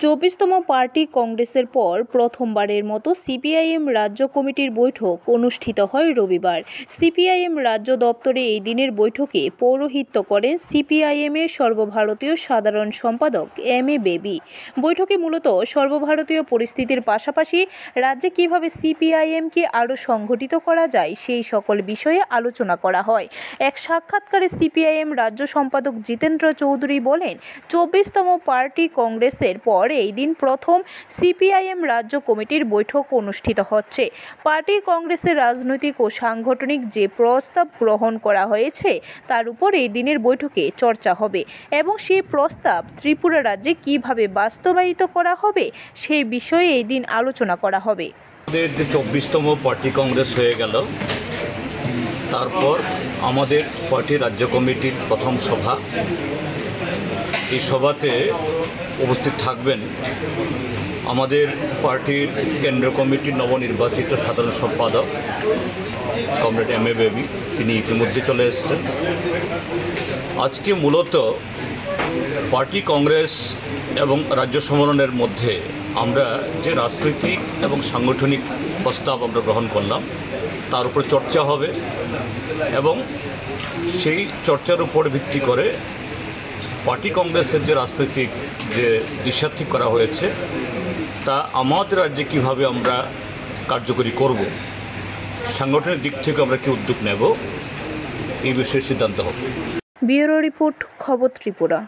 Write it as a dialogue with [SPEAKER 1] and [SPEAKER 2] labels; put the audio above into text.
[SPEAKER 1] 24তম party কংগ্রেসের পর প্রথমবারের মতো সিপিআইএম রাজ্য কমিটির বৈঠক অনুষ্ঠিত হয় রবিবার। সিপিআইএম রাজ্য দপ্তরে এই দিনের বৈঠকে পৌরোহিত্য করেন সিপিআইএমের সর্বভারতীয় সাধারণ সম্পাদক এম.এ. বেবী। বৈঠকে মূলত সর্বভারতীয় পরিস্থিতির পাশাপাশি রাজ্যে কিভাবে সিপিআইএমকে আরও সংগঠিত করা যায় সেই সকল বিষয়ে আলোচনা করা হয়। এক সাক্ষাৎকারে সিপিআইএম রাজ্য সম্পাদক জিতেন্দ্র চৌধুরী বলেন, 24তম পার্টি কংগ্রেসের পর এই দিন প্রথম সিপিআইএম রাজ্য কমিটির বৈঠক অনুষ্ঠিত হচ্ছে। পার্টি কংগ্রেসের রাজনৈতিক ও সাংগঠনিক যে প্রস্তাব গ্রহণ করা হয়েছে তার উপর এই দিনের বৈঠকে চর্চা হবে এবং সেই প্রস্তাব ত্রিপুরা রাজ্যে কিভাবে বাস্তবায়িত করা হবে সেই বিষয়ে এই দিন আলোচনা করা হবে।
[SPEAKER 2] আমাদের যে 24তম পার্টি কংগ্রেস হয়ে গেল, তারপর আমাদের পার্টি রাজ্য কমিটির প্রথম সভা। এই সভাতে উপস্থিত থাকবেন আমাদের পার্টির কেন্দ্রীয় কমিটির নবনির্বাচিত সাধারণ সম্পাদক কমরেড এম.এ. বেবী। তিনি ইতিমধ্যে চলে এসেছেন। আজকে মূলত পার্টি কংগ্রেস এবং রাজ্য সম্মেলনের মধ্যে আমরা যে রাজনৈতিক এবং সাংগঠনিক প্রস্তাব আমরা গ্রহণ করলাম তার উপর চর্চা হবে এবং সেই চর্চার উপর ভিত্তি করে পার্টি কংগ্রেসের যে রাজনৈতিক যে দিশা ঠিক করা হয়েছে তা আমাদের রাজ্যে কীভাবে আমরা কার্যকরী করব, সাংগঠনিক দিক থেকে আমরা কী উদ্যোগ নেব, এই বিষয়ে সিদ্ধান্ত হবে।
[SPEAKER 1] ব্যুরো রিপোর্ট, খবর ত্রিপুরা।